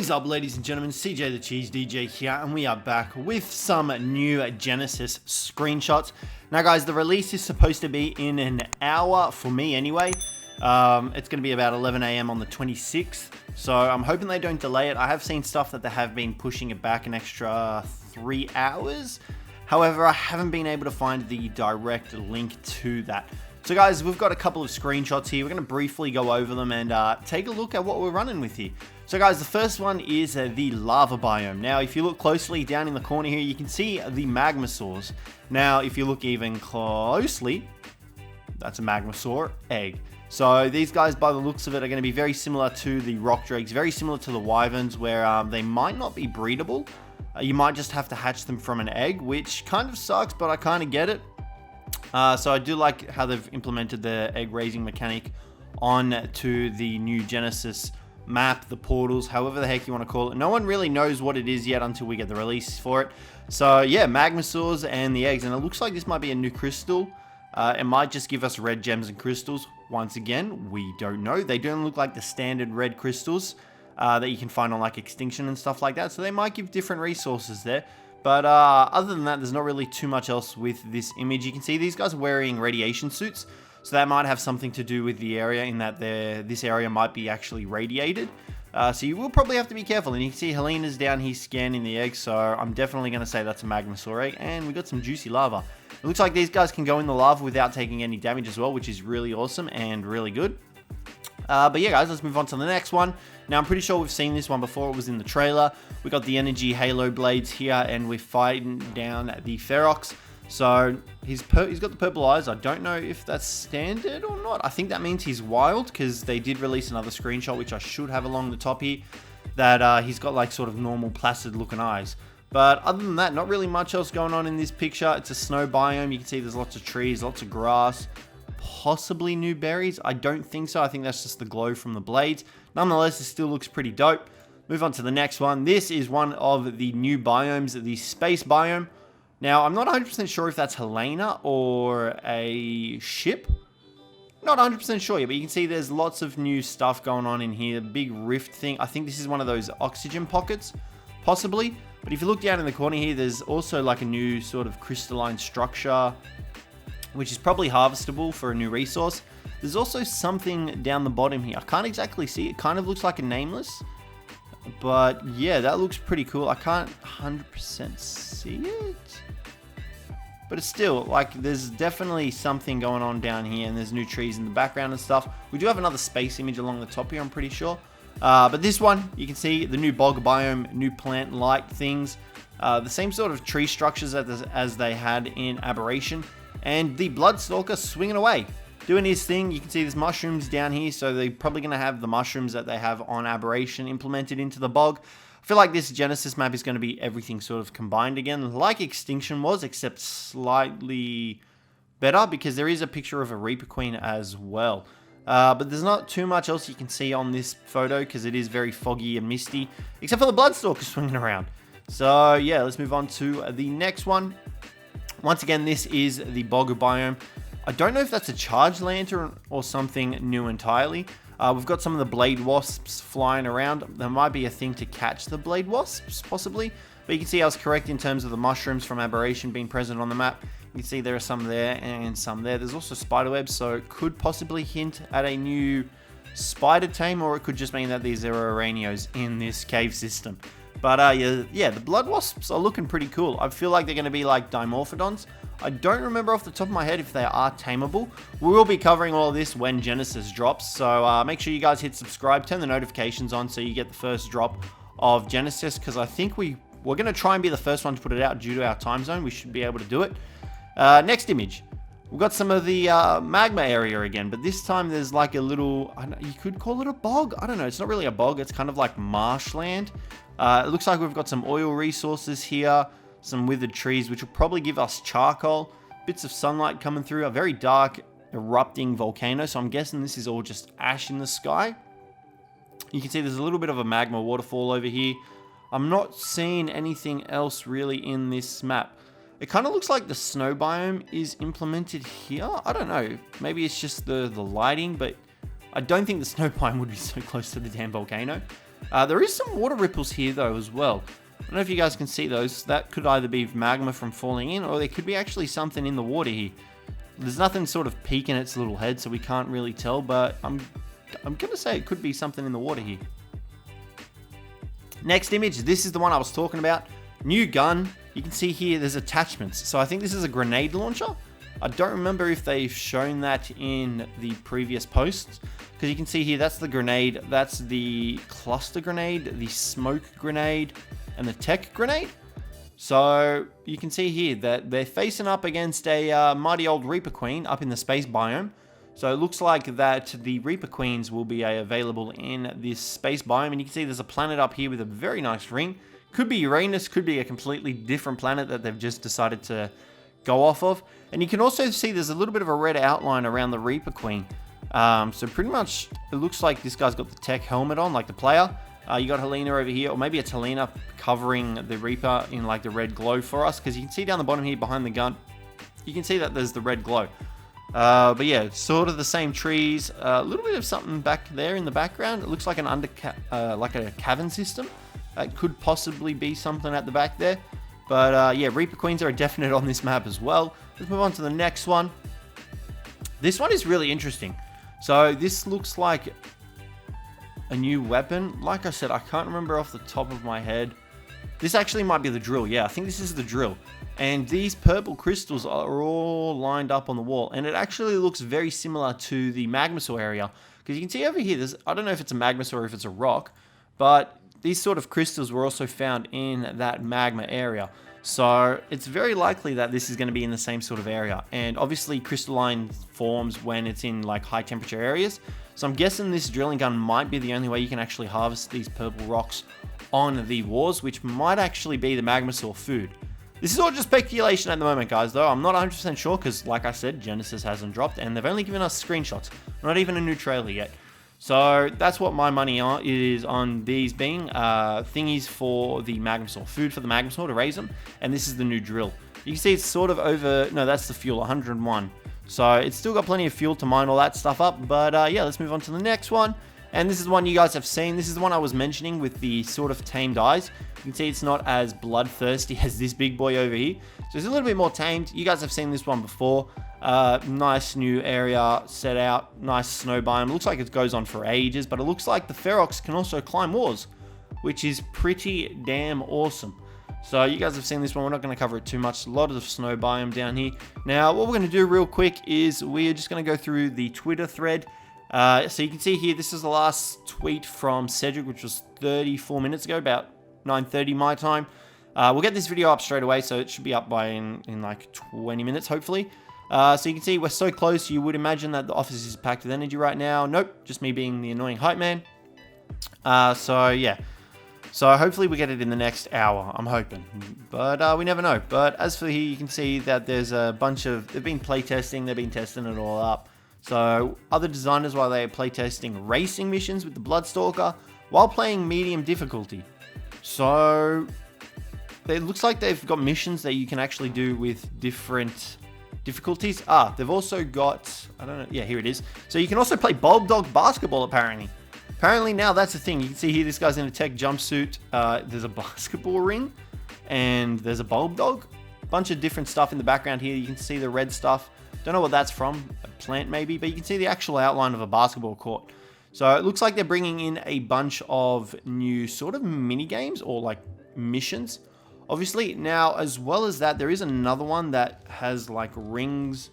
What is up, ladies and gentlemen? Cjthecheesedj here, and we are back with some new Genesis screenshots. Now guys, the release is supposed to be in an hour, for me anyway. It's going to be about 11 AM on the 26th, so I'm hoping they don't delay it. I have seen stuff that they have been pushing it back an extra 3 hours. However, I haven't been able to find the direct link to that. So guys, we've got a couple of screenshots here. We're going to briefly go over them and take a look at what we're running with here. So guys, the first one is the lava biome. Now, if you look closely down in the corner here, you can see the magmasaurs. Now, if you look even closely, that's a magmasaur egg. So these guys, by the looks of it, are going to be very similar to the rock drakes, very similar to the wyverns, where they might not be breedable. You might just have to hatch them from an egg, which kind of sucks, but I kind of get it. So I do like how they've implemented the egg raising mechanic on to the new Genesis map, the portals, however the heck you want to call it. No one really knows what it is yet until we get the release for it. So yeah, magmasaurs and the eggs, and it looks like this might be a new crystal. It might just give us red gems and crystals. Once again, we don't know. They don't look like the standard red crystals that you can find on like Extinction and stuff like that, so they might give different resources there. But other than that, there's not really too much else with this image. You can see these guys are wearing radiation suits, so that might have something to do with the area, in that this area might be actually radiated. So you will probably have to be careful. And you can see Helena's down here scanning the egg, so I'm definitely going to say that's a magmasaur egg. And we got some juicy lava. It looks like these guys can go in the lava without taking any damage as well, which is really awesome and really good. But yeah, guys, let's move on to the next one. Now, I'm pretty sure we've seen this one before. It was in the trailer. We got the energy halo blades here, and we're fighting down the Ferox. So he's got the purple eyes. I don't know if that's standard or not. I think that means he's wild, because they did release another screenshot, which I should have along the top here, that he's got like sort of normal placid looking eyes. But other than that, not really much else going on in this picture. It's a snow biome. You can see there's lots of trees, lots of grass, possibly new berries. I don't think so. I think that's just the glow from the blades. Nonetheless, it still looks pretty dope. Move on to the next one. This is one of the new biomes, the space biome. Now, I'm not 100% sure if that's Helena or a ship. Not 100% sure yet, but you can see there's lots of new stuff going on in here. Big rift thing. I think this is one of those oxygen pockets, possibly. But if you look down in the corner here, there's also like a new sort of crystalline structure, which is probably harvestable for a new resource. There's also something down the bottom here. I can't exactly see. It kind of looks like a nameless. But yeah, that looks pretty cool. I can't 100% see it. But it's still, like, there's definitely something going on down here, and there's new trees in the background and stuff. We do have another space image along the top here, I'm pretty sure. But this one, you can see the new bog biome, new plant light things. The same sort of tree structures as they had in Aberration. And the Bloodstalker swinging away, doing his thing. You can see there's mushrooms down here, so they're probably going to have the mushrooms that they have on Aberration implemented into the bog. I feel like this Genesis map is going to be everything sort of combined again, like Extinction was, except slightly better, because there is a picture of a Reaper Queen as well. But there's not too much else you can see on this photo, because it is very foggy and misty, except for the Bloodstalker swinging around. So yeah, let's move on to the next one. Once again, this is the Bog Biome. I don't know if that's a charge lantern or something new entirely. We've got some of the blade wasps flying around. There might be a thing to catch the blade wasps, possibly. But you can see I was correct in terms of the mushrooms from Aberration being present on the map. You can see there are some there and some there. There's also spiderwebs, so it could possibly hint at a new spider tame, or it could just mean that these are Aranios in this cave system. But yeah, the blood wasps are looking pretty cool. I feel like they're going to be like Dimorphodons. I don't remember off the top of my head if they are tameable. We will be covering all of this when Genesis drops, so make sure you guys hit subscribe, turn the notifications on so you get the first drop of Genesis, because I think we're going to try and be the first one to put it out due to our time zone. We should be able to do it. Next image. We've got some of the magma area again, but this time there's like a little, you could call it a bog. I don't know. It's not really a bog. It's kind of like marshland. It looks like we've got some oil resources here, some withered trees, which will probably give us charcoal, bits of sunlight coming through, a very dark erupting volcano. So I'm guessing this is all just ash in the sky. You can see there's a little bit of a magma waterfall over here. I'm not seeing anything else really in this map. It kind of looks like the snow biome is implemented here. I don't know. Maybe it's just the lighting, but I don't think the snow biome would be so close to the damn volcano. There is some water ripples here though as well. I don't know if you guys can see those. That could either be magma from falling in, or there could be actually something in the water here. There's nothing sort of peeking its little head, so we can't really tell, but I'm gonna say it could be something in the water here. Next image, this is the one I was talking about. New gun. You can see here there's attachments. So I think this is a grenade launcher. I don't remember if they've shown that in the previous posts, because you can see here that's the grenade, that's the cluster grenade, the smoke grenade, and the tech grenade. So you can see here that they're facing up against a mighty old Reaper Queen up in the space biome. So it looks like that the Reaper Queens will be available in this space biome, and you can see there's a planet up here with a very nice ring. Could be Uranus, could be a completely different planet that they've just decided to go off of. And you can also see there's a little bit of a red outline around the Reaper Queen. So pretty much it looks like this guy's got the tech helmet on, like the player. You got Helena over here, or maybe it's Helena covering the Reaper in like the red glow for us, because you can see down the bottom here behind the gun, you can see that there's the red glow. But yeah, sort of the same trees. A little bit of something back there in the background. It looks like an like a cavern system. That could possibly be something at the back there. But yeah, Reaper Queens are a definite on this map as well. Let's move on to the next one. This one is really interesting. So this looks like a new weapon. Like I said, I can't remember off the top of my head. This actually might be the drill. Yeah, I think this is the drill. And these purple crystals are all lined up on the wall. And it actually looks very similar to the Magmasaur area. Because you can see over here, there's, I don't know if it's a Magmasaur or if it's a rock, but these sort of crystals were also found in that magma area. So it's very likely that this is going to be in the same sort of area. And obviously crystalline forms when it's in like high temperature areas. So I'm guessing this drilling gun might be the only way you can actually harvest these purple rocks on the wars, which might actually be the Magmasaur food. This is all just speculation at the moment, guys, though. I'm not 100% sure because, like I said, Genesis hasn't dropped and they've only given us screenshots. Not even a new trailer yet. So that's what my money is on these being thingies for the Magmasaur, food for the Magmasaur to raise them, and this is the new drill. You can see it's sort of over, no, that's the fuel, 101. So it's still got plenty of fuel to mine all that stuff up, but yeah, let's move on to the next one. And this is one you guys have seen. This is the one I was mentioning with the sort of tamed eyes. You can see it's not as bloodthirsty as this big boy over here. So it's a little bit more tamed. You guys have seen this one before. Nice new area set out. Nice snow biome. Looks like it goes on for ages, but it looks like the Ferox can also climb walls, which is pretty damn awesome. So you guys have seen this one. We're not going to cover it too much. A lot of snow biome down here. Now, what we're going to do real quick is we're just going to go through the Twitter thread. So you can see here, this is the last tweet from Cedric, which was 34 minutes ago, about 9:30 my time. We'll get this video up straight away, so it should be up by in like 20 minutes, hopefully. So you can see we're so close, you would imagine that the office is packed with energy right now. Nope, just me being the annoying hype man. So yeah. So hopefully we get it in the next hour, I'm hoping. But we never know. But as for here, you can see that there's a bunch of, they've been playtesting, they've been testing it all up. So other designers, while they are playtesting racing missions with the Bloodstalker, while playing medium difficulty. So it looks like they've got missions that you can actually do with different difficulties. They've also got, I don't know, yeah, here it is. So you can also play Bulb Dog basketball, apparently. Apparently now that's the thing. You can see here this guy's in a tech jumpsuit. There's a basketball ring and there's a Bulb Dog. Bunch of different stuff in the background here. You can see the red stuff. Don't know what that's from, a plant maybe, but you can see the actual outline of a basketball court. So it looks like they're bringing in a bunch of new sort of mini games or like missions. Obviously, now as well as that, there is another one that has like rings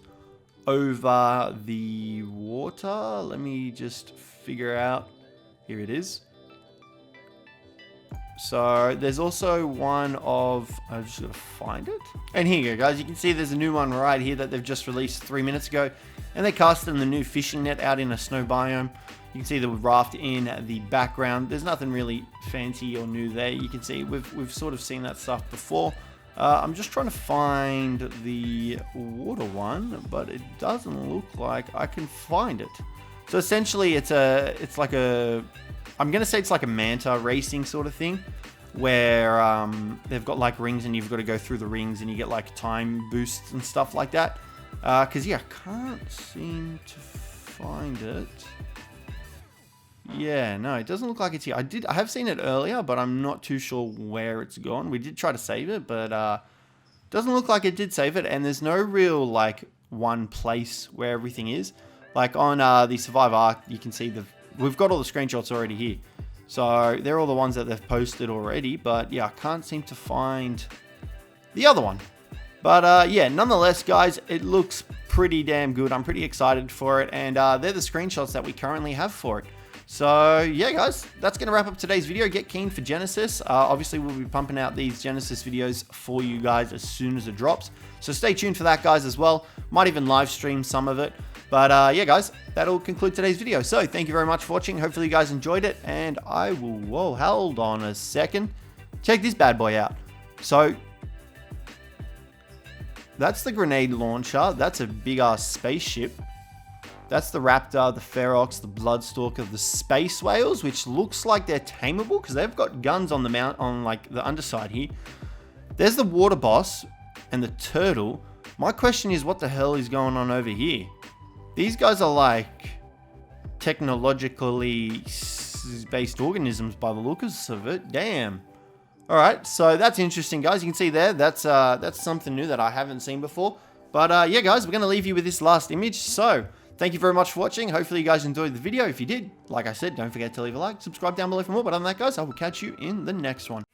over the water. Let me just figure out. Here it is. So there's also one of, I just gotta find it. And here you go, guys. You can see there's a new one right here that they've just released 3 minutes ago. And they casted the new fishing net out in a snow biome. You can see the raft in the background. There's nothing really fancy or new there. You can see we've sort of seen that stuff before. I'm just trying to find the water one, but it doesn't look like I can find it. So essentially it's like a, I'm going to say it's like a manta racing sort of thing, where they've got like rings and you've got to go through the rings and you get like time boosts and stuff like that. Because yeah, I can't seem to find it. Yeah, no, it doesn't look like it's here. I have seen it earlier, but I'm not too sure where it's gone. We did try to save it, but doesn't look like it did save it. And there's no real like one place where everything is. Like on the Survive Arc, you can see we've got all the screenshots already here. So they're all the ones that they've posted already. But yeah, I can't seem to find the other one. But yeah, nonetheless, guys, it looks pretty damn good. I'm pretty excited for it. And they're the screenshots that we currently have for it. So yeah, guys, that's going to wrap up today's video. Get keen for Genesis. Obviously, we'll be pumping out these Genesis videos for you guys as soon as it drops. So stay tuned for that, guys, as well. Might even live stream some of it. But yeah, guys, that'll conclude today's video. So thank you very much for watching. Hopefully you guys enjoyed it. And I will, whoa, hold on a second. Check this bad boy out. So that's the grenade launcher. That's a big-ass spaceship. That's the Raptor, the Ferox, the Bloodstalker, the Space Whales, which looks like they're tameable because they've got guns on the mount on like the underside here. There's the Water Boss and the Turtle. My question is, what the hell is going on over here? These guys are like technologically based organisms by the looks of it. Damn. All right, so that's interesting, guys. You can see there, that's something new that I haven't seen before. But yeah, guys, we're going to leave you with this last image. So thank you very much for watching. Hopefully you guys enjoyed the video. If you did, like I said, don't forget to leave a like, subscribe down below for more. But other than that, guys, I will catch you in the next one.